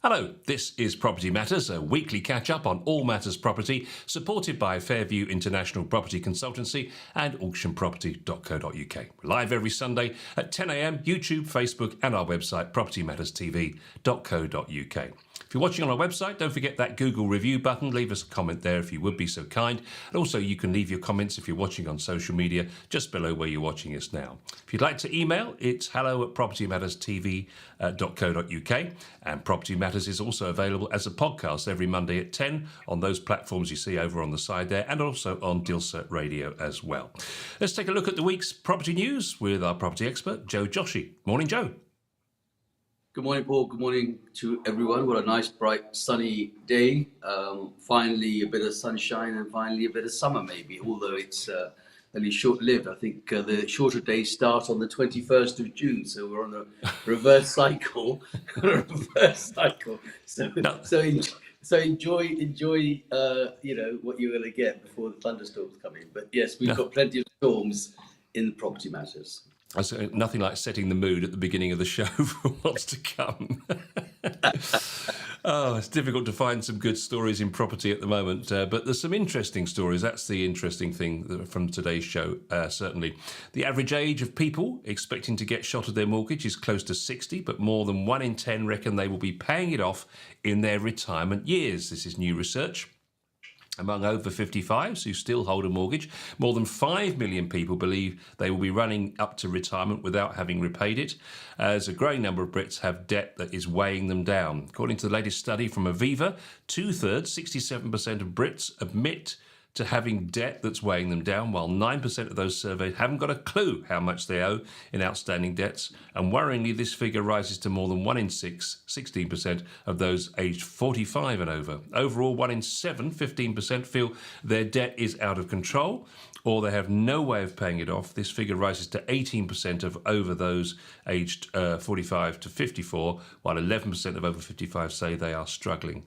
Hello, this is Property Matters, a weekly catch-up on all matters property, supported by Fairview International Property Consultancy and auctionproperty.co.uk. We're live every Sunday at 10 a.m, YouTube, Facebook and our website propertymatterstv.co.uk. If you're watching on our website, don't forget that Google review button. Leave us a comment there if you would be so kind. And also you can leave your comments if you're watching on social media just below where you're watching us now. If you'd like to email, it's hello@propertymatterstv.co.uk. And Property Matters is also available as a podcast every Monday at 10 on those platforms you see over on the side there, and also on Dilcert Radio as well. Let's take a look at the week's property news with our property expert, Joe Joshi. Morning, Joe. Good morning, Paul. Good morning to everyone. What a nice, bright, sunny day. Finally, a bit of sunshine and finally a bit of summer, maybe, although it's only short-lived. I think the shorter days start on the 21st of June, so we're on a reverse cycle. So enjoy, what you're going to get before the thunderstorms come in. But yes, we've got plenty of storms in Property Matters. Nothing like setting the mood at the beginning of the show for what's to come. Oh, it's difficult to find some good stories in property at the moment, but there's some interesting stories. That's the interesting thing from today's show, certainly. The average age of people expecting to get shot of their mortgage is close to 60, but more than 1 in 10 reckon they will be paying it off in their retirement years. This is new research. Among over 55s who still hold a mortgage, more than 5 million people believe they will be running up to retirement without having repaid it, as a growing number of Brits have debt that is weighing them down. According to the latest study from Aviva, 2/3, 67% of Brits admit to having debt that's weighing them down, while 9% of those surveyed haven't got a clue how much they owe in outstanding debts. And worryingly, this figure rises to more than 1 in 6, 16% of those aged 45 and over. Overall, 1 in 7, 15% feel their debt is out of control or they have no way of paying it off. This figure rises to 18% of over those aged 45 to 54, while 11% of over 55 say they are struggling.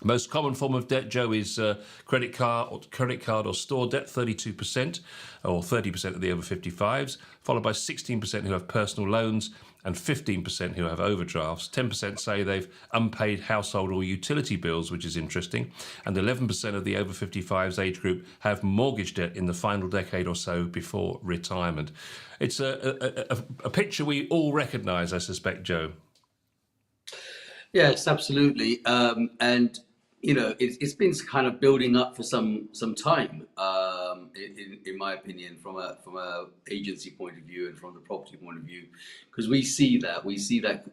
Most common form of debt, Joe, is credit card or store debt, 32%, or 30% of the over 55s, followed by 16% who have personal loans and 15% who have overdrafts. 10% say they've unpaid household or utility bills, which is interesting, and 11% of the over 55s age group have mortgage debt in the final decade or so before retirement. It's a picture we all recognise, I suspect, Joe. Yes, absolutely. And it's been kind of building up for some time, in my opinion, from a agency point of view and from the property point of view, because we see that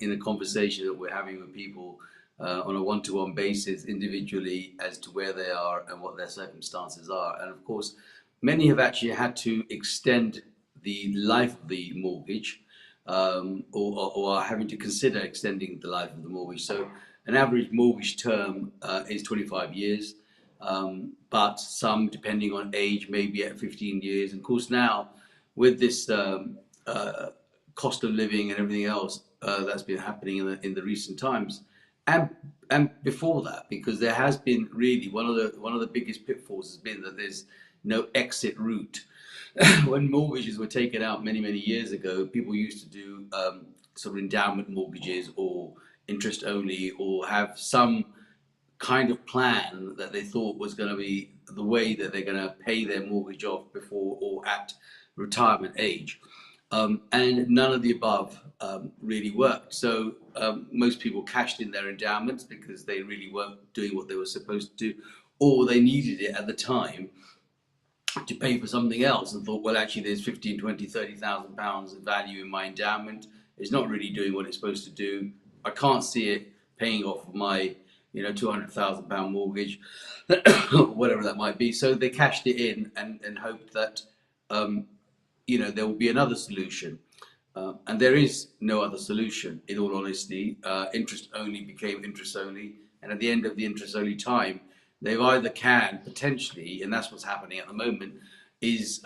in the conversation that we're having with people on a one-to-one basis, individually, as to where they are and what their circumstances are. And of course, many have actually had to extend the life of the mortgage, or are having to consider extending the life of the mortgage. So an average mortgage term is 25 years, but some, depending on age, may be at 15 years. And of course, now with this cost of living and everything else that's been happening in the recent times, and before that, because there has been really one of the biggest pitfalls has been that there's no exit route. When mortgages were taken out many years ago, people used to do sort of endowment mortgages or interest only, or have some kind of plan that they thought was going to be the way that they're going to pay their mortgage off before or at retirement age. And none of the above really worked. So most people cashed in their endowments because they really weren't doing what they were supposed to do, or they needed it at the time to pay for something else, and thought, well, actually there's 15, 20, 30,000 pounds of value in my endowment. It's not really doing what it's supposed to do. I can't see it paying off my 200,000 pound mortgage, whatever that might be. So they cashed it in and hoped that there will be another solution. And there is no other solution, in all honesty. Interest only became interest only, and at the end of the interest only time, they either can potentially, and that's what's happening at the moment, is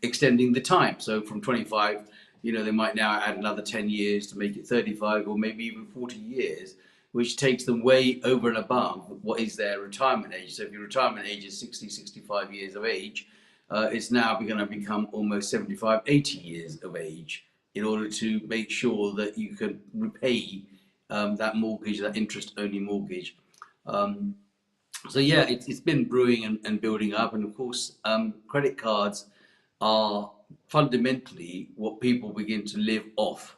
extending the time. So from 25, they might now add another 10 years to make it 35, or maybe even 40 years, which takes them way over and above what is their retirement age. So if your retirement age is 60, 65 years of age, it's now going to become almost 75, 80 years of age in order to make sure that you can repay that mortgage, that interest-only mortgage. Um, so yeah, it's been brewing and building up, and of course, credit cards are fundamentally what people begin to live off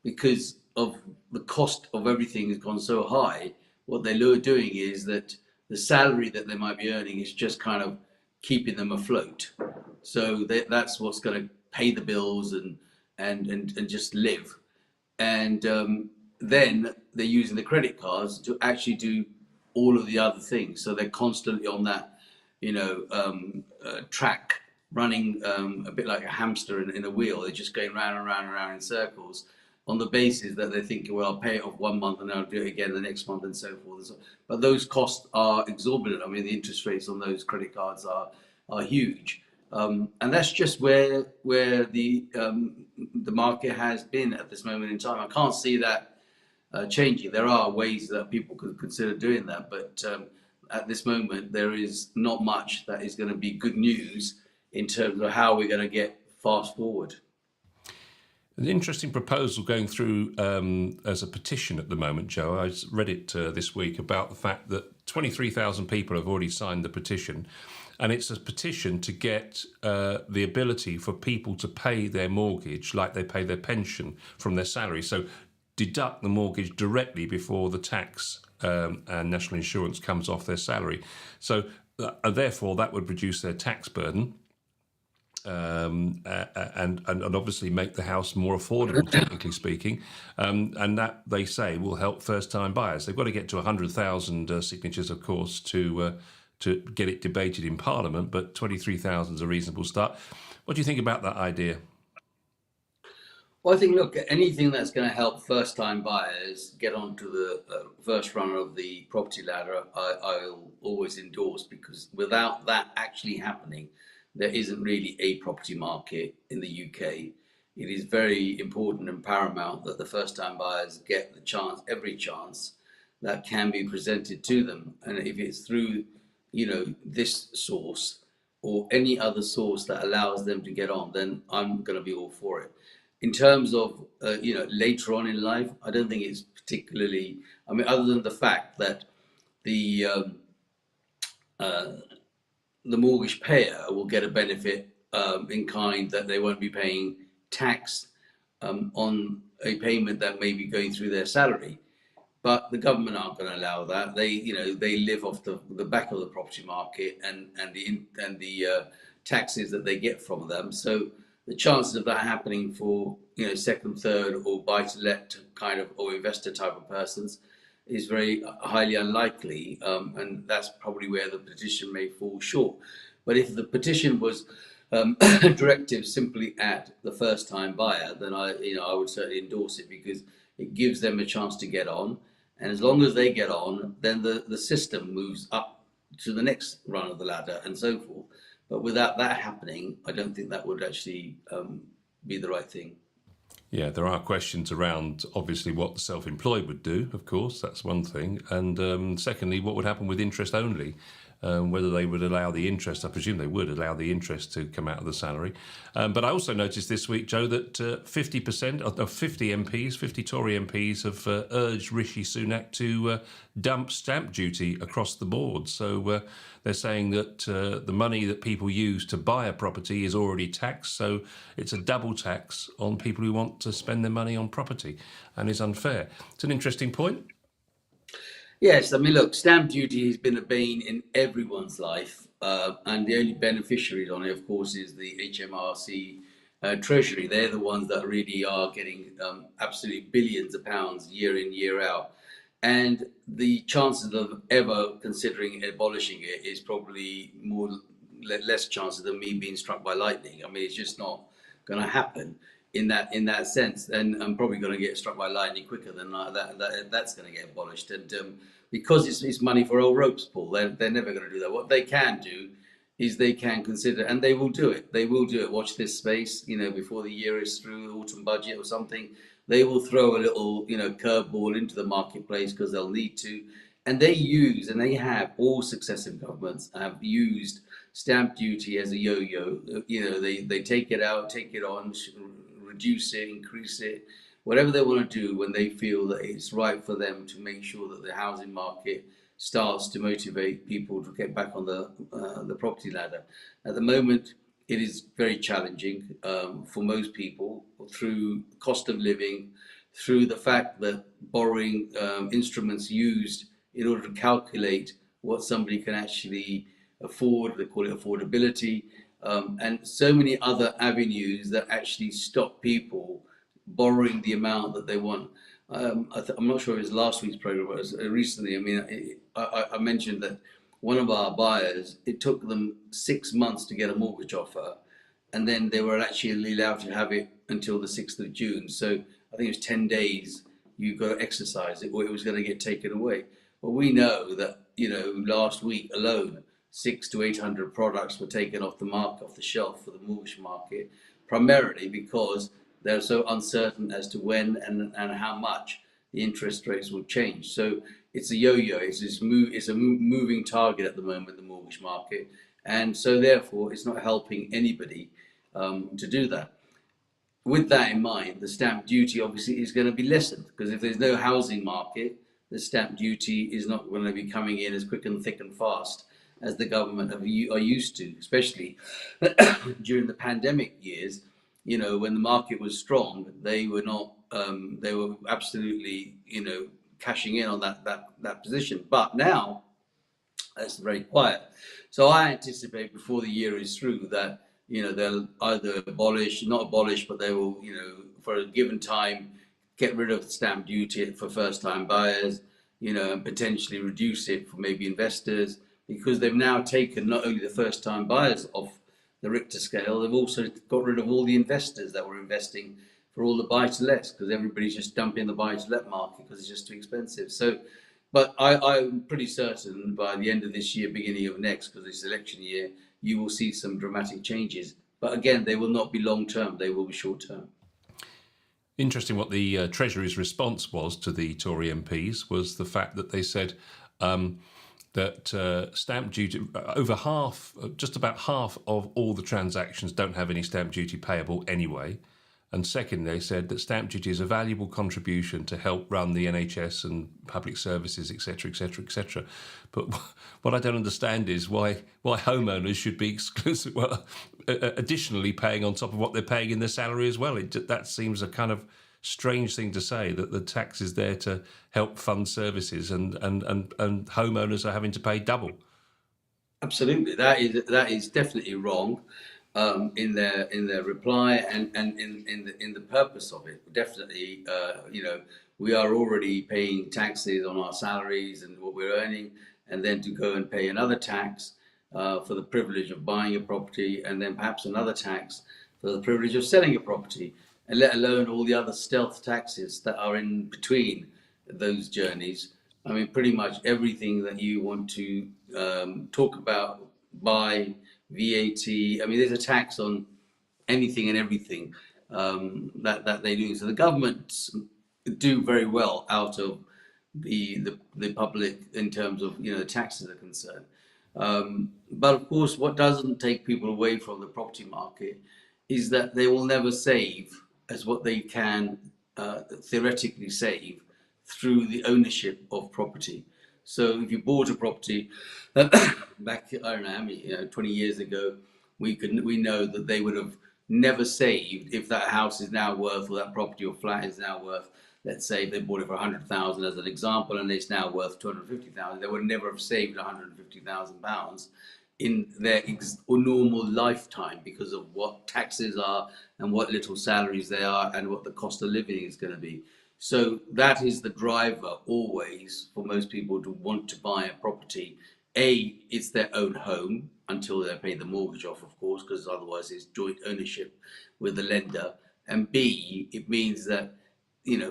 because of the cost of everything has gone so high. What they're doing is that the salary that they might be earning is just kind of keeping them afloat. So that's what's going to pay the bills and just live. And then they're using the credit cards to actually do all of the other things. So they're constantly on that, track, running a bit like a hamster in a wheel. They're just going round and round and round in circles on the basis that they're thinking, well, I'll pay it off 1 month and I'll do it again the next month and so forth. But those costs are exorbitant. I mean, the interest rates on those credit cards are huge. And that's just where the market has been at this moment in time. I can't see that changing. There are ways that people could consider doing that, but at this moment there is not much that is going to be good news in terms of how we're going to get fast forward. An interesting proposal going through as a petition at the moment, Joe. I read it this week about the fact that 23,000 people have already signed the petition. And it's a petition to get the ability for people to pay their mortgage like they pay their pension from their salary. So deduct the mortgage directly before the tax and national insurance comes off their salary. So therefore, that would reduce their tax burden. And obviously make the house more affordable, technically speaking, and that they say will help first-time buyers. They've got to get to 100,000 signatures, of course, to get it debated in Parliament. But 23,000 is a reasonable start. What do you think about that idea? Well, I think, look, anything that's going to help first-time buyers get onto the first rung of the property ladder, I'll always endorse, because without that actually happening, there isn't really a property market in the UK. It is very important and paramount that the first-time buyers get the chance, every chance that can be presented to them. And if it's through, this source or any other source that allows them to get on, then I'm going to be all for it. In terms of, later on in life, I don't think it's particularly, I mean, other than the fact that the the mortgage payer will get a benefit in kind, that they won't be paying tax on a payment that may be going through their salary. But the government aren't going to allow that. They live off the back of the property market and the taxes that they get from them. So the chances of that happening for second, third, or buy to let kind of or investor type of persons is very highly unlikely, and that's probably where the petition may fall short. But if the petition was directive simply at the first-time buyer, then I would certainly endorse it, because it gives them a chance to get on, and as long as they get on, then the system moves up to the next run of the ladder and so forth. But without that happening, I don't think that would actually be the right thing. Yeah, there are questions around, obviously, what the self-employed would do, of course, that's one thing. And secondly, what would happen with interest only? Whether they would allow the interest, I presume they would allow the interest to come out of the salary. But I also noticed this week, Joe, that 50% of 50 MPs, 50 Tory MPs have urged Rishi Sunak to dump stamp duty across the board. So they're saying that the money that people use to buy a property is already taxed. So it's a double tax on people who want to spend their money on property, and is unfair. It's an interesting point. Yes, I mean, look, stamp duty has been a bane in everyone's life, and the only beneficiaries on it, of course, is the HMRC Treasury. They're the ones that really are getting absolutely billions of pounds year in, year out. And the chances of ever considering abolishing it is probably less chances than me being struck by lightning. I mean, it's just not going to happen in that sense. And I'm probably going to get struck by lightning quicker than that's going to get abolished. And because it's money for old ropes, Paul, they're never going to do that. What they can do is they can consider, and they will do it. They will do it. Watch this space. Before the year is through, the autumn budget or something, they will throw a little, curveball into the marketplace, because they'll need to. And they have, all successive governments have used stamp duty as a yo-yo. They take it out, take it on, reduce it, increase it, whatever they want to do when they feel that it's right for them to make sure that the housing market starts to motivate people to get back on the property ladder. At the moment, it is very challenging for most people through cost of living, through the fact that borrowing instruments used in order to calculate what somebody can actually afford, they call it affordability, and so many other avenues that actually stop people borrowing the amount that they want. I'm not sure if it was last week's program, but it was recently. I mean, I mentioned that one of our buyers, it took them 6 months to get a mortgage offer, and then they were actually allowed to have it until the 6th of June. So I think it was 10 days you've got to exercise it, or it was going to get taken away. Well, we know that, last week alone, 600 to 800 products were taken off the market, off the shelf for the mortgage market, primarily because they're so uncertain as to when and how much the interest rates will change. So it's a yo-yo. It's a moving target at the moment, the mortgage market, and so therefore it's not helping anybody to do that. With that in mind, the stamp duty obviously is going to be lessened, because if there's no housing market, the stamp duty is not going to be coming in as quick and thick and fast as the government are used to, especially during the pandemic years. When the market was strong, they were not. They were absolutely, cashing in on that position. But now it's very quiet. So I anticipate before the year is through that they'll either not abolish, but they will, for a given time, get rid of the stamp duty for first-time buyers, and potentially reduce it for maybe investors, because they've now taken not only the first-time buyers off the Richter scale, they've also got rid of all the investors that were investing for all the buy-to-lets, because everybody's just dumping the buy-to-let market because it's just too expensive. So, but I'm pretty certain by the end of this year, beginning of next, because it's election year, you will see some dramatic changes. But again, they will not be long-term, they will be short-term. Interesting what the Treasury's response was to the Tory MPs was the fact that they said that stamp duty, over half, just about half of all the transactions don't have any stamp duty payable anyway. And second, they said that stamp duty is a valuable contribution to help run the NHS and public services, etc., etc., etc. But what I don't understand is why homeowners should be exclusive, additionally paying on top of what they're paying in their salary as well. That seems a kind of strange thing to say, that the tax is there to help fund services, and homeowners are having to pay double. Absolutely, that is definitely wrong. In their reply, and in the purpose of it. Definitely, we are already paying taxes on our salaries and what we're earning, and then to go and pay another tax for the privilege of buying a property, and then perhaps another tax for the privilege of selling a property, and let alone all the other stealth taxes that are in between those journeys. I mean, pretty much everything that you want to talk about, buy, VAT. I mean, there's a tax on anything and everything that they do. So the governments do very well out of the public in terms of the taxes are concerned. But of course, what doesn't take people away from the property market is that they will never save as what they can theoretically save through the ownership of property. So if you bought a property back, I don't know how many, 20 years ago, we know that they would have never saved if that house is now worth, or that property or flat is now worth, let's say they bought it for 100,000 as an example, and it's now worth 250,000. They would never have saved 150,000 pounds in their normal lifetime because of what taxes are and what little salaries they are and what the cost of living is going to be. So that is the driver always for most people to want to buy a property. A, it's their own home until they pay the mortgage off, of course, because otherwise it's joint ownership with the lender. And B, it means that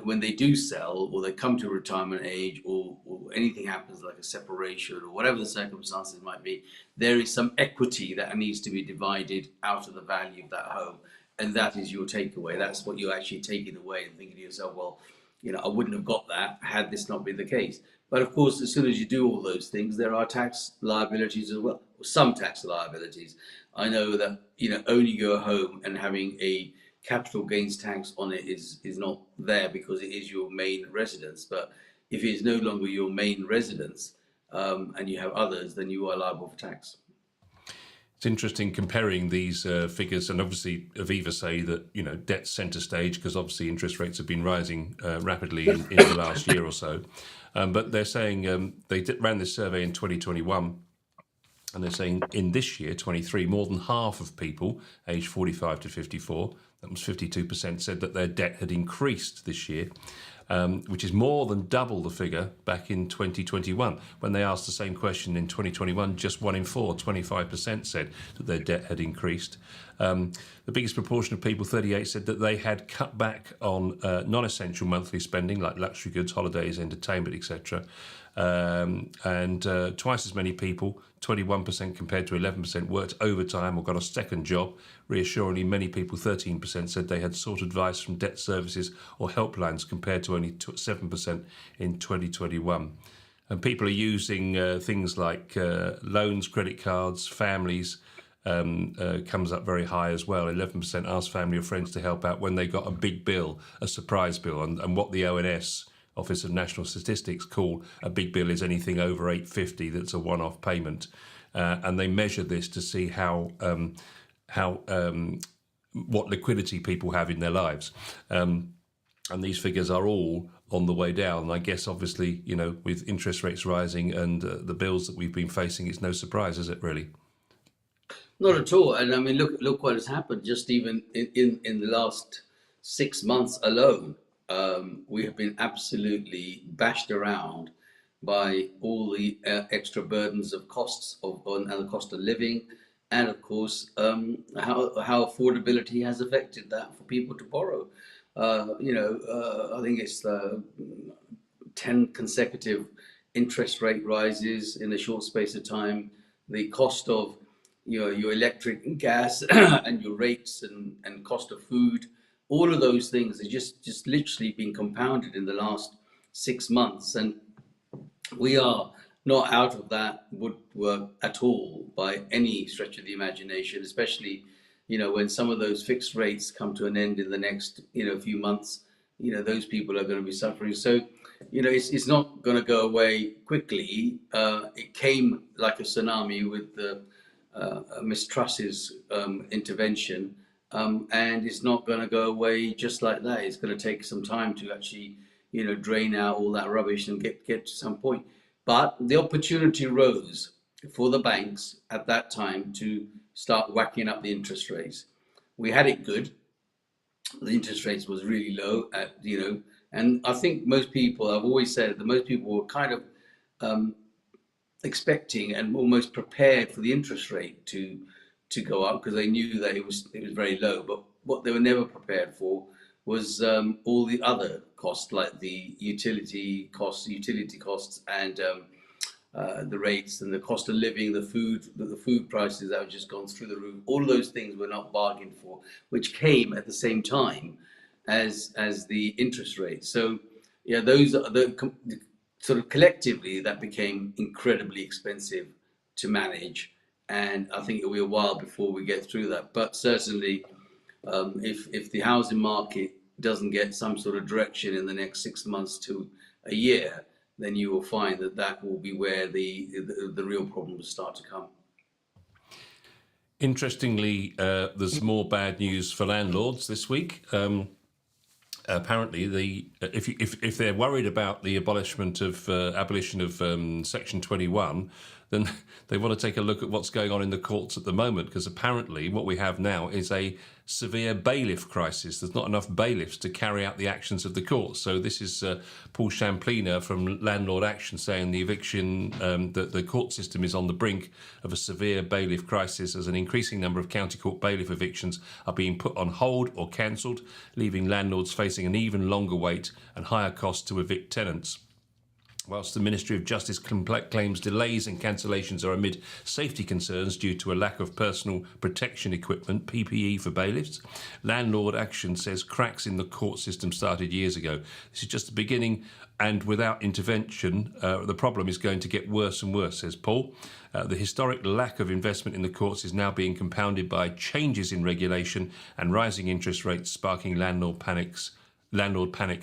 when they do sell, or they come to retirement age, or anything happens like a separation or whatever the circumstances might be, there is some equity that needs to be divided out of the value of that home. And that is your takeaway. That's what you're actually taking away and thinking to yourself, well, I wouldn't have got that had this not been the case. But of course, as soon as you do all those things, there are tax liabilities as well, or some tax liabilities. I know that, owning your home and having a capital gains tax on it is not there because it is your main residence. But if it is no longer your main residence, and you have others, then you are liable for tax. It's interesting comparing these figures, and obviously Aviva say that debt's centre stage because obviously interest rates have been rising rapidly in the last year or so. But they're saying they ran this survey in 2021, and they're saying in this year, 23, more than half of people aged 45 to 54, that was 52%, said that their debt had increased this year. Which is more than double the figure back in 2021. When they asked the same question in 2021, just 1 in 4, 25%, said that their debt had increased. The biggest proportion of people, 38, said that they had cut back on non-essential monthly spending like luxury goods, holidays, entertainment, etc. And twice as many people, 21% compared to 11%, worked overtime or got a second job. Reassuringly, many people, 13%, said they had sought advice from debt services or helplines compared to only 7% in 2021. And people are using things like loans, credit cards, families, comes up very high as well. 11% asked family or friends to help out when they got a big bill, a surprise bill, and what the ONS, Office of National Statistics, call a big bill is anything over $850 that's a one-off payment, and they measure this to see what liquidity people have in their lives, and these figures are all on the way down. And I guess obviously with interest rates rising and the bills that we've been facing, it's no surprise, is it really? Not at all. And I mean, look what has happened just even in the last 6 months alone. We have been absolutely bashed around by all the extra burdens of costs and the cost of living, and of course how affordability has affected that for people to borrow. I think it's 10 consecutive interest rate rises in a short space of time. The cost of your electric and gas and your rates and cost of food, all of those things are just literally been compounded in the last 6 months, and we are not out of that woodwork at all by any stretch of the imagination, especially when some of those fixed rates come to an end in the next few months. Those people are going to be suffering. So it's not going to go away quickly. It came like a tsunami with the Miss Truss's intervention, and it's not going to go away just like that. It's going to take some time to actually drain out all that rubbish and get to some point. But the opportunity rose for the banks at that time to start whacking up the interest rates. We had it good. The interest rates was really low and I think most people, I've always said that most people were kind of expecting and almost prepared for the interest rate to go up because they knew that it was very low. But what they were never prepared for was all the other costs, like the utility costs, and the rates and the cost of living, the food prices that have just gone through the roof. All of those things were not bargained for, which came at the same time as the interest rate. So yeah, those are the sort of collectively that became incredibly expensive to manage, and I think it'll be a while before we get through that. But certainly, if the housing market doesn't get some sort of direction in the next 6 months to a year, then you will find that will be where the real problems start to come. Interestingly, there's more bad news for landlords this week. Apparently, if they're worried about the abolition of Section 21, then they want to take a look at what's going on in the courts at the moment, because apparently what we have now is a severe bailiff crisis. There's not enough bailiffs to carry out the actions of the courts. So this is Paul Champliner from Landlord Action saying the eviction, that the court system is on the brink of a severe bailiff crisis as an increasing number of county court bailiff evictions are being put on hold or cancelled, leaving landlords facing an even longer wait and higher cost to evict tenants. Whilst the Ministry of Justice claims delays and cancellations are amid safety concerns due to a lack of personal protection equipment, PPE for bailiffs, Landlord Action says cracks in the court system started years ago. This is just the beginning, and without intervention, the problem is going to get worse and worse, says Paul. The historic lack of investment in the courts is now being compounded by changes in regulation and rising interest rates, sparking landlord panic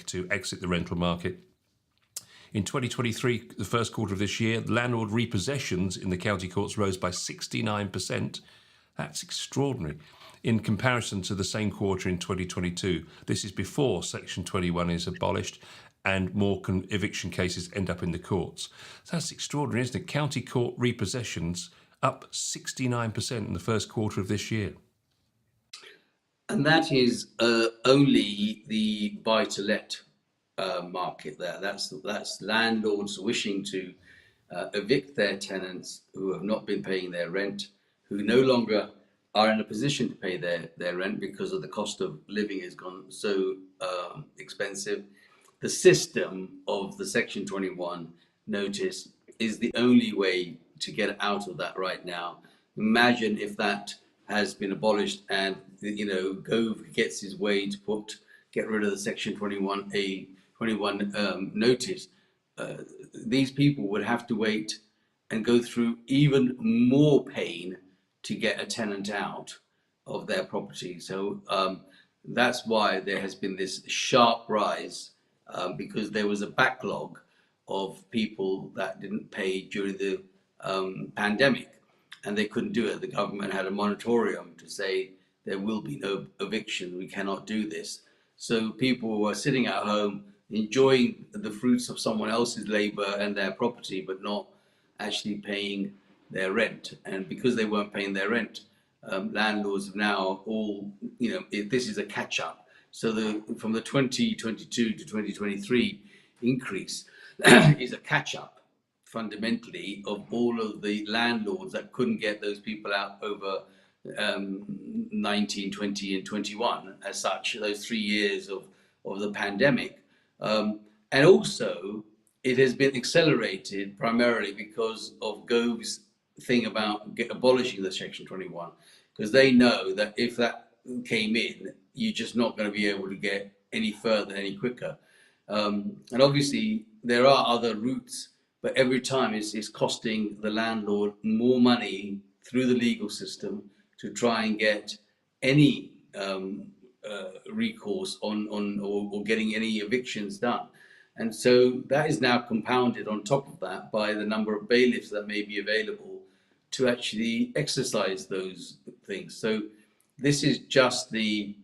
to exit the rental market. In 2023, the first quarter of this year, landlord repossessions in the county courts rose by 69%. That's extraordinary. In comparison to the same quarter in 2022, this is before Section 21 is abolished and more eviction cases end up in the courts. So that's extraordinary, isn't it? County court repossessions up 69% in the first quarter of this year. And that is only the buy-to-let market there. That's landlords wishing to evict their tenants who have not been paying their rent, who no longer are in a position to pay their rent because of the cost of living has gone so expensive. The system of the Section 21 notice is the only way to get out of that right now. Imagine if that has been abolished and Gove gets his way to get rid of the Section 21 notice. These people would have to wait and go through even more pain to get a tenant out of their property. So that's why there has been this sharp rise, because there was a backlog of people that didn't pay during the pandemic, and they couldn't do it. The government had a moratorium to say there will be no eviction, we cannot do this. So people were sitting at home enjoying the fruits of someone else's labor and their property, but not actually paying their rent. And because they weren't paying their rent, landlords have now all, this is a catch up. So from the 2022 to 2023 increase is a catch up fundamentally of all of the landlords that couldn't get those people out over 19, 20 and 21 as such, those 3 years of the pandemic. And also it has been accelerated primarily because of Gove's thing about abolishing the Section 21, because they know that if that came in, you're just not going to be able to get any further, any quicker. And obviously there are other routes, but every time it's costing the landlord more money through the legal system to try and get any recourse on or getting any evictions done. And so that is now compounded on top of that by the number of bailiffs that may be available to actually exercise those things. So this is just the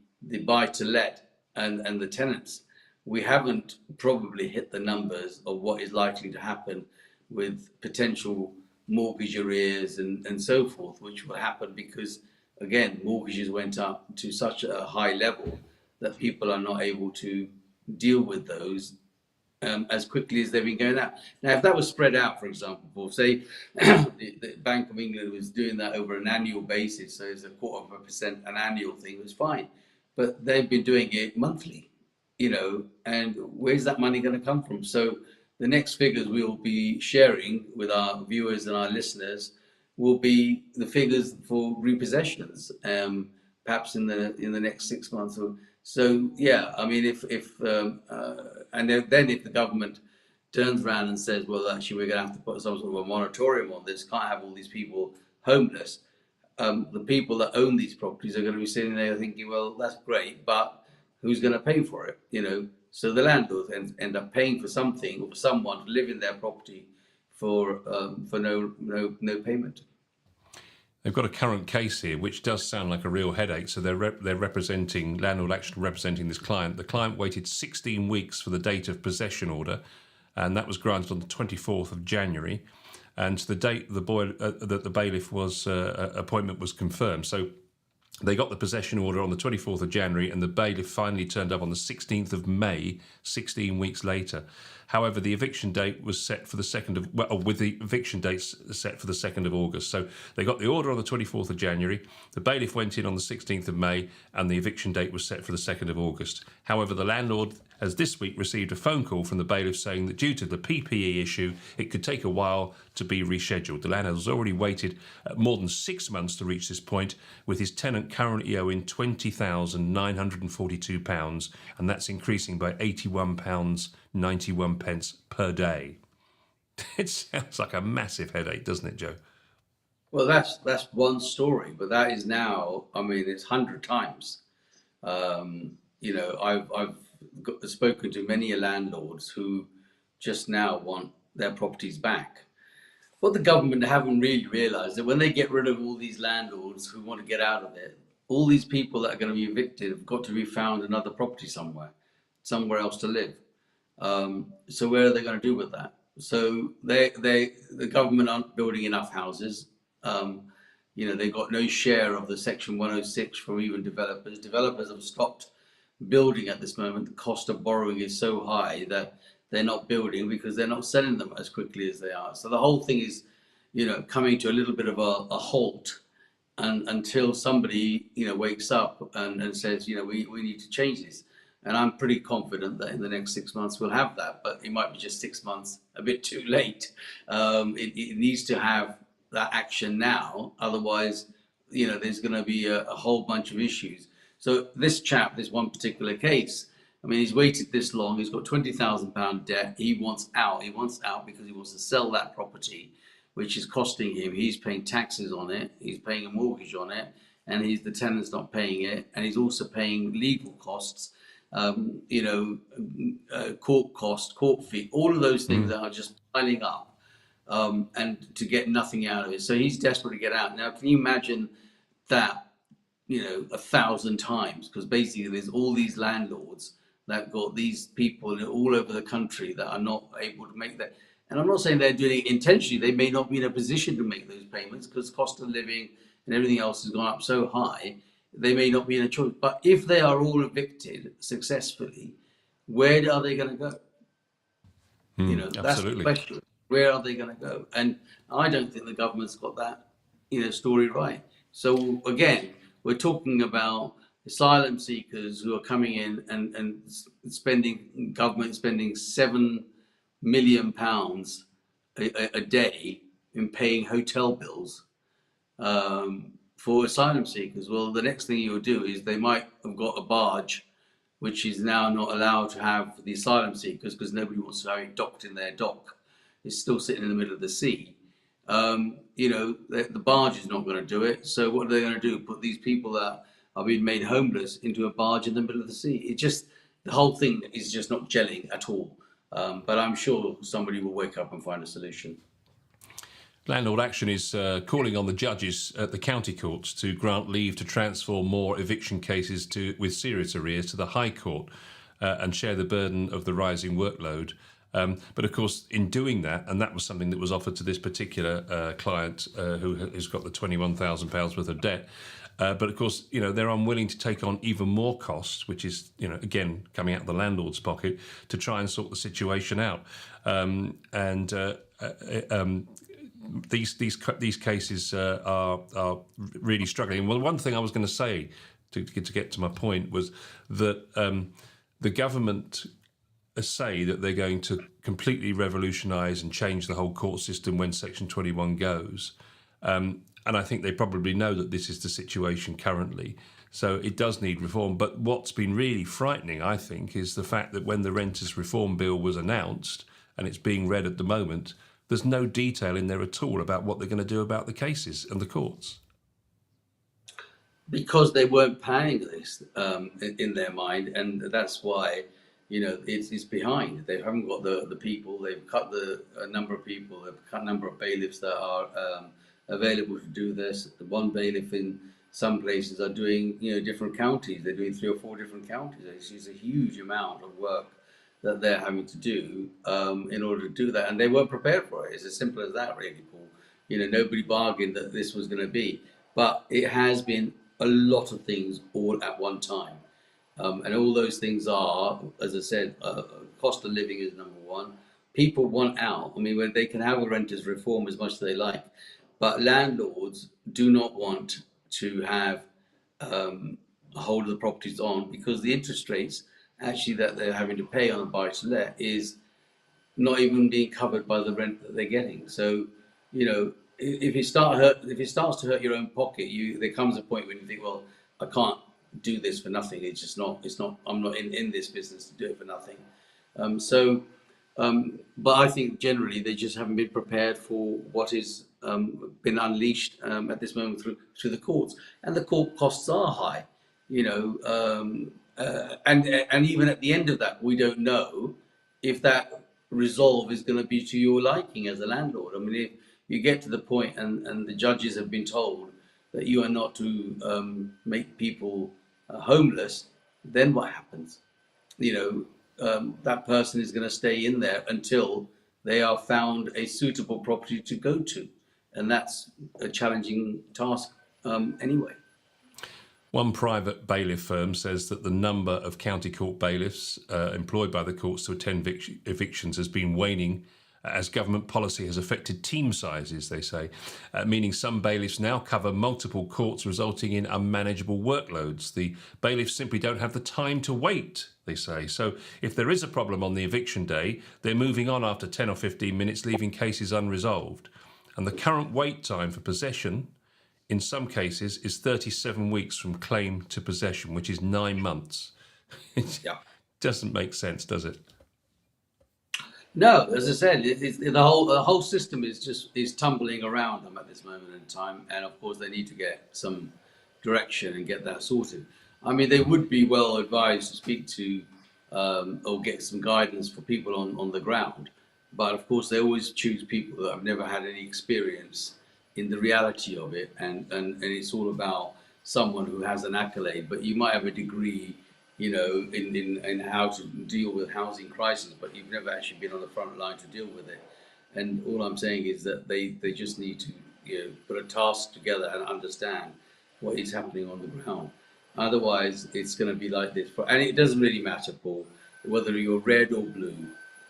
buy-to-let and the tenants. We haven't probably hit the numbers of what is likely to happen with potential mortgage arrears and so forth, which will happen because, again, mortgages went up to such a high level that people are not able to deal with those as quickly as they've been going out. Now, if that was spread out, for example, say the Bank of England was doing that over an annual basis, so it's 0.25% an annual thing, it was fine. But they've been doing it monthly, and where's that money going to come from? So the next figures we will be sharing with our viewers and our listeners will be the figures for repossessions, perhaps in the next 6 months. So yeah, I mean, if and then if the government turns around and says, well, actually, we're going to have to put some sort of a moratorium on this, can't have all these people homeless. The people that own these properties are going to be sitting there thinking, well, that's great, but who's going to pay for it? So the landlords end up paying for something or for someone to live in their property for no payment. They've got a current case here, which does sound like a real headache. So they're representing Landlord Action, representing this client. The client waited 16 weeks for the date of possession order, and that was granted on the 24th of January. And the date that the bailiff appointment was confirmed. So they got the possession order on the 24th of January, and the bailiff finally turned up on the 16th of May, 16 weeks later. However, the eviction date was set for the 2nd of, with the eviction dates set for the 2nd of August. So they got the order on the 24th of January, the bailiff went in on the 16th of May, and the eviction date was set for the 2nd of August. However, the landlord has this week received a phone call from the bailiff saying that due to the PPE issue, it could take a while to be rescheduled. The landlord has already waited more than 6 months to reach this point, with his tenant currently owing £20,942, and that's increasing by £81.91 per day. It sounds like a massive headache, doesn't it, Joe? Well, that's one story, but that is now, I mean, it's 100 times. I've spoken to many landlords who just now want their properties back. What the government haven't really realised that when they get rid of all these landlords who want to get out of it, all these people that are going to be evicted have got to be found another property somewhere else to live. So where are they going to do with that? So the government aren't building enough houses. They've got no share of the Section 106 from even developers. Developers have stopped building at this moment. The cost of borrowing is so high that they're not building because they're not selling them as quickly as they are. So the whole thing is, coming to a little bit of a halt, and until somebody, wakes up and says, we need to change this. And I'm pretty confident that in the next 6 months we'll have that, but it might be just 6 months a bit too late. It needs to have that action now, otherwise, there's going to be a whole bunch of issues. So this chap, this one particular case, I mean, he's waited this long. He's got £20,000 debt. He wants out. He wants out because he wants to sell that property, which is costing him. He's paying taxes on it. He's paying a mortgage on it, and the tenant's not paying it, and he's also paying legal costs. Court cost, court fee, all of those things that are just piling up, and to get nothing out of it. So he's desperate to get out. Now, can you imagine that, 1,000 times? Because basically there's all these landlords that got these people all over the country that are not able to make that. And I'm not saying they're doing it intentionally. They may not be in a position to make those payments because cost of living and everything else has gone up so high. They may not be in a choice. But if they are all evicted successfully, where are they going to go? That's the question. Where are they going to go? And I don't think the government's got that, story right. So again, we're talking about asylum seekers who are coming in and government spending £7 million a day in paying hotel bills for asylum seekers. Well, the next thing you'll do is they might have got a barge, which is now not allowed to have the asylum seekers because nobody wants to have it docked in their dock. It's still sitting in the middle of the sea. The barge is not going to do it. So what are they going to do? Put these people that are being made homeless into a barge in the middle of the sea? The whole thing is just not gelling at all. But I'm sure somebody will wake up and find a solution. Landlord Action is calling on the judges at the county courts to grant leave to transfer more eviction cases with serious arrears to the High Court and share the burden of the rising workload. But of course, in doing that, and that was something that was offered to this particular client who's got the £21,000 worth of debt. But of course, they're unwilling to take on even more costs, which is, again, coming out of the landlord's pocket to try and sort the situation out. These cases are really struggling. Well, one thing I was going to say to get to my point was that the government say that they're going to completely revolutionise and change the whole court system when Section 21 goes. And I think they probably know that this is the situation currently. So it does need reform. But what's been really frightening, I think, is the fact that when the Renters Reform Bill was announced, and it's being read at the moment, there's no detail in there at all about what they're going to do about the cases and the courts. Because they weren't planning this in their mind, and that's why it's behind. They haven't got the people. They've cut the number of people. They've cut the number of bailiffs that are available to do this. The one bailiff in some places are doing different counties. They're doing 3 or 4 different counties. It's a huge amount of work that they're having to do in order to do that, and they weren't prepared for it. It's as simple as that, really, Paul. Nobody bargained that this was going to be, but it has been a lot of things all at one time. And all those things are, as I said, cost of living is number one. People want out. I mean, when they can have a renters reform as much as they like, but landlords do not want to have a hold of the properties on because the interest rates actually that they're having to pay on a buy to let is not even being covered by the rent that they're getting. So, if it starts to hurt your own pocket, there comes a point when you think, well, I can't do this for nothing. It's just not. It's not. I'm not in this business to do it for nothing. But I think generally they just haven't been prepared for what is been unleashed at this moment through the courts, and the court costs are high. And even at the end of that, we don't know if that resolve is going to be to your liking as a landlord. I mean, if you get to the point and the judges have been told that you are not to make people homeless, then what happens? That person is going to stay in there until they are found a suitable property to go to. And that's a challenging task anyway. One private bailiff firm says that the number of county court bailiffs employed by the courts to attend evictions has been waning as government policy has affected team sizes, they say, meaning some bailiffs now cover multiple courts, resulting in unmanageable workloads. The bailiffs simply don't have the time to wait, they say. So if there is a problem on the eviction day, they're moving on after 10 or 15 minutes, leaving cases unresolved. And the current wait time for possession in some cases is 37 weeks from claim to possession, which is 9 months. It doesn't make sense, does it? No, as I said, the whole system is tumbling around them at this moment in time, and of course they need to get some direction and get that sorted. I mean, they would be well advised to speak to or get some guidance for people on the ground, but of course they always choose people that have never had any experience in the reality of it, and it's all about someone who has an accolade, but you might have a degree, in how to deal with housing crisis, but you've never actually been on the front line to deal with it. And all I'm saying is that they just need to, put a task together and understand what is happening on the ground. Otherwise, it's going to be like this. And it doesn't really matter, Paul, whether you're red or blue,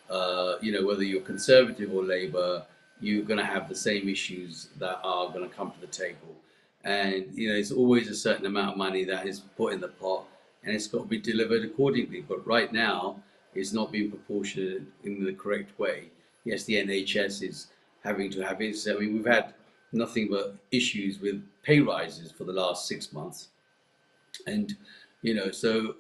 whether you're Conservative or Labour, you're going to have the same issues that are going to come to the table. And, it's always a certain amount of money that is put in the pot, and it's got to be delivered accordingly. But right now, it's not being proportionate in the correct way. Yes, the NHS is having to have it. I mean, we've had nothing but issues with pay rises for the last 6 months. And, so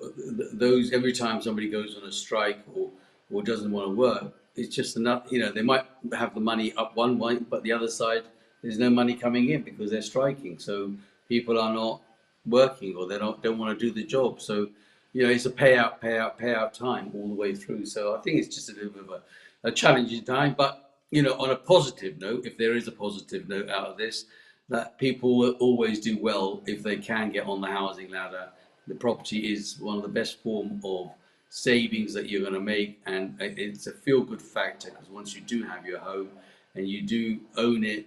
those, every time somebody goes on a strike or doesn't want to work, it's just enough, they might have the money up one way, but the other side, there's no money coming in because they're striking. So people are not working, or they don't want to do the job. So, it's a payout time all the way through. So I think it's just a little bit of a challenging time. But, on a positive note, if there is a positive note out of this, that people will always do well if they can get on the housing ladder. The property is one of the best form of savings that you're going to make, and it's a feel-good factor, because once you do have your home and you do own it,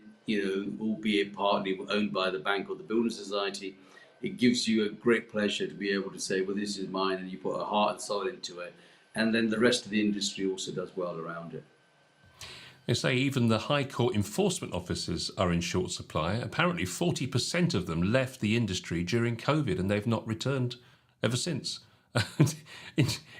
albeit partly owned by the bank or the building society, it gives you a great pleasure to be able to say, well, this is mine, and you put a heart and soul into it, and then the rest of the industry also does well around it. They say even the High Court enforcement officers are in short supply. Apparently 40% of them left the industry during COVID, and they've not returned ever since.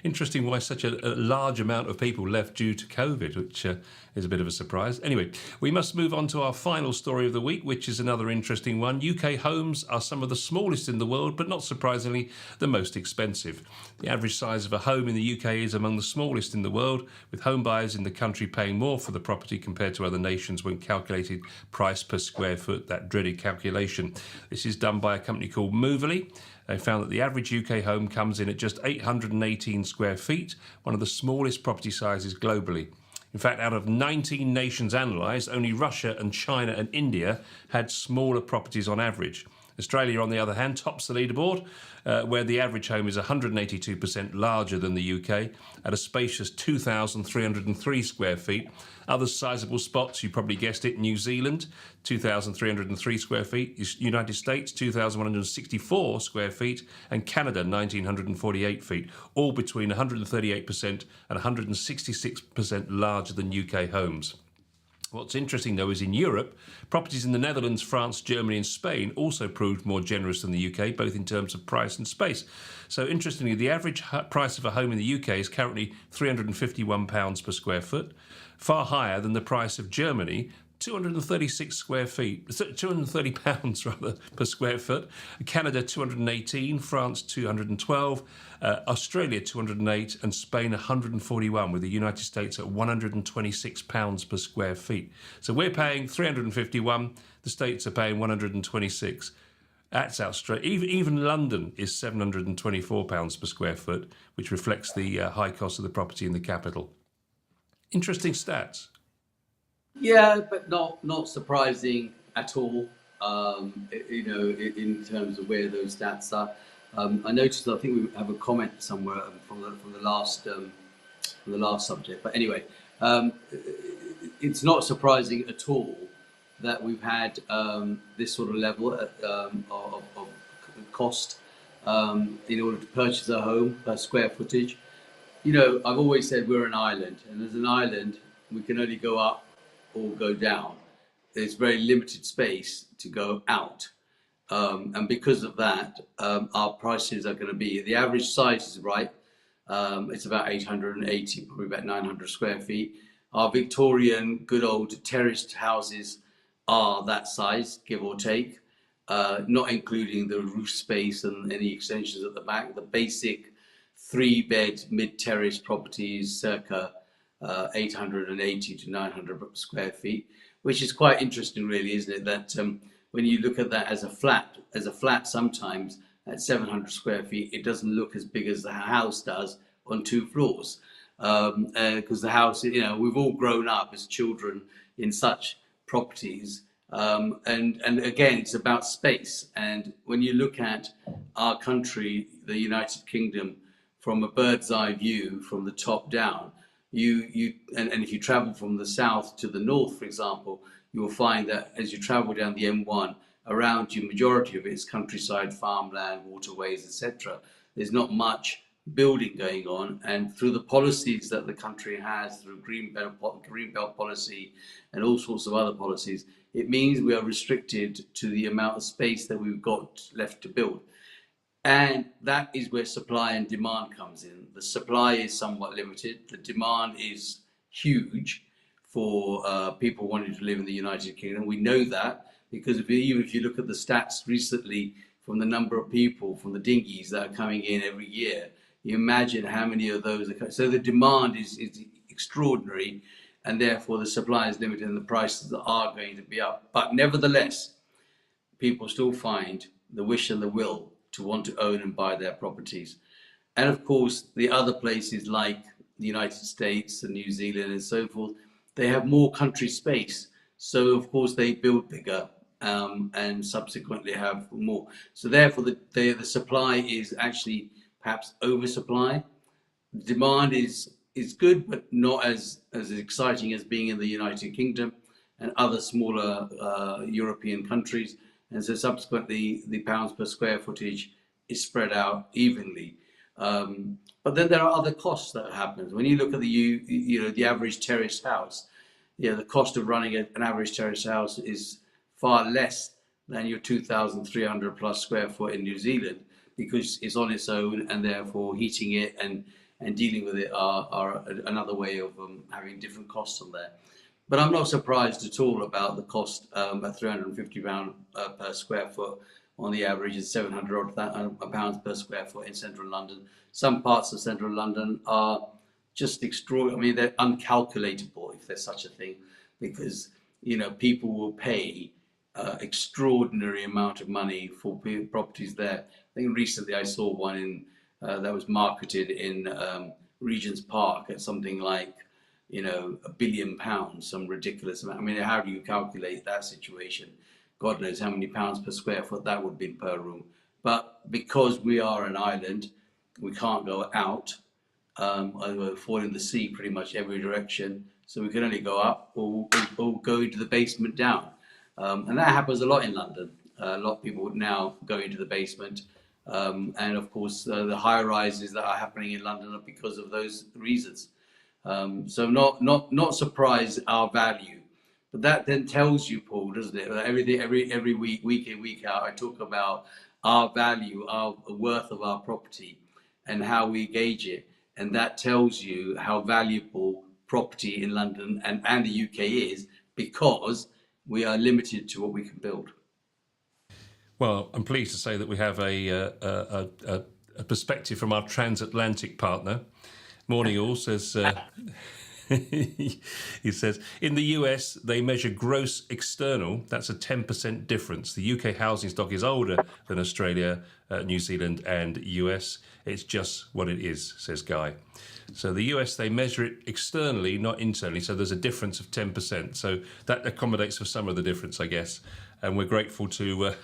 Interesting why such a large amount of people left due to COVID, which is a bit of a surprise. Anyway, we must move on to our final story of the week, which is another interesting one. UK homes are some of the smallest in the world, but not surprisingly, the most expensive. The average size of a home in the UK is among the smallest in the world, with home buyers in the country paying more for the property compared to other nations when calculated price per square foot, that dreaded calculation. This is done by a company called Movely. They found that the average UK home comes in at just 818 square feet, one of the smallest property sizes globally. In fact, out of 19 nations analysed, only Russia and China and India had smaller properties on average. Australia, on the other hand, tops the leaderboard, where the average home is 182% larger than the UK, at a spacious 2,303 square feet. Other sizable spots, you probably guessed it: New Zealand, 2,303 square feet, United States, 2,164 square feet, and Canada, 1,948 feet, all between 138% and 166% larger than UK homes. What's interesting, though, is in Europe, properties in the Netherlands, France, Germany, and Spain also proved more generous than the UK, both in terms of price and space. So, interestingly, the average price of a home in the UK is currently £351 per square foot, far higher than the price of Germany, 236 square feet, £230 rather per square foot. Canada 218, France 212, Australia 208, and Spain 141, with the United States at £126 per square feet. So we're paying 351, the States are paying 126. That's outrageous. Even London is £724 per square foot, which reflects the high cost of the property in the capital. Interesting stats. Yeah, but not surprising at all. In terms of where those stats are, I noticed. I think we have a comment somewhere from the last subject. But anyway, it's not surprising at all that we've had this sort of level of cost in order to purchase a home per square footage. I've always said we're an island, and as an island, we can only go up or go down. There's very limited space to go out. And because of that, our prices are going to be, the average size is right. It's about 880, probably about 900 square feet. Our Victorian good old terraced houses are that size, give or take, not including the roof space and any extensions at the back. The basic 3-bed mid-terrace properties, circa 880 to 900 square feet, which is quite interesting, really, isn't it? That when you look at that as a flat, sometimes at 700 square feet, it doesn't look as big as the house does on 2 floors, because the house, we've all grown up as children in such properties, and again, it's about space. And when you look at our country, the United Kingdom, from a bird's eye view, from the top down, and if you travel from the south to the north, for example, you will find that as you travel down the M1, around you, majority of it is countryside, farmland, waterways, etc. There's not much building going on, and through the policies that the country has, through Green Belt policy and all sorts of other policies, it means we are restricted to the amount of space that we've got left to build. And that is where supply and demand comes in. The supply is somewhat limited. The demand is huge for people wanting to live in the United Kingdom. We know that because even if you look at the stats recently from the number of people from the dinghies that are coming in every year, you imagine how many of those are coming. So the demand is extraordinary, and therefore the supply is limited and the prices are going to be up. But nevertheless, people still find the wish and the will to want to own and buy their properties. And of course, the other places like the United States and New Zealand and so forth, they have more country space. So of course they build bigger and subsequently have more. So therefore the supply is actually perhaps oversupply. Demand is good, but not as exciting as being in the United Kingdom and other smaller European countries. And so subsequently, the pounds per square footage is spread out evenly. But then there are other costs that happen. When you look at the average terraced house, the cost of running an average terraced house is far less than your 2,300 plus square foot in New Zealand, because it's on its own, and therefore heating it and dealing with it are another way of having different costs on there. But I'm not surprised at all about the cost at £350 per square foot on the average, and £700 per square foot in central London. Some parts of central London are just extraordinary. I mean, they're uncalculatable, if there's such a thing, because people will pay extraordinary amount of money for properties there. I think recently I saw one that was marketed in Regent's Park at something like £1 billion, some ridiculous amount. I mean, how do you calculate that situation? God knows how many pounds per square foot that would be per room. But because we are an island, we can't go out. We're falling in the sea pretty much every direction. So we can only go up or go into the basement down. And that happens a lot in London. A lot of people now go into the basement. And of course, the high rises that are happening in London are because of those reasons. So not surprised our value But that then tells you, Paul, doesn't it? That every week, week in, week out, I talk about our value, our worth of our property, and how we gauge it, and that tells you how valuable property in London and the UK is, because we are limited to what we can build. Well, I'm pleased to say that we have a perspective from our transatlantic partner. Morning all, says he says, in the US, they measure gross external. That's a 10% difference. The UK housing stock is older than Australia, New Zealand, and US. It's just what it is, says Guy. So the US, they measure it externally, not internally. So there's a difference of 10%. So that accommodates for some of the difference, I guess. And we're grateful to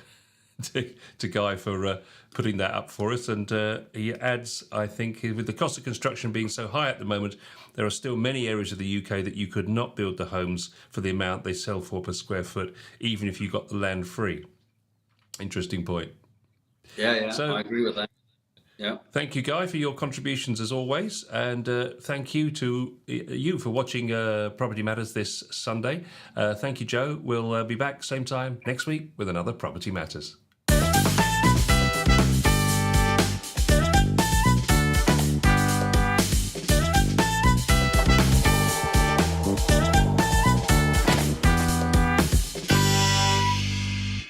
Guy for putting that up for us. And he adds, I think, with the cost of construction being so high at the moment, there are still many areas of the UK that you could not build the homes for the amount they sell for per square foot, even if you got the land free. Interesting point. Yeah, So, I agree with that. Yeah. Thank you, Guy, for your contributions as always. And thank you to you for watching Property Matters this Sunday. Thank you, Joe. We'll be back same time next week with another Property Matters.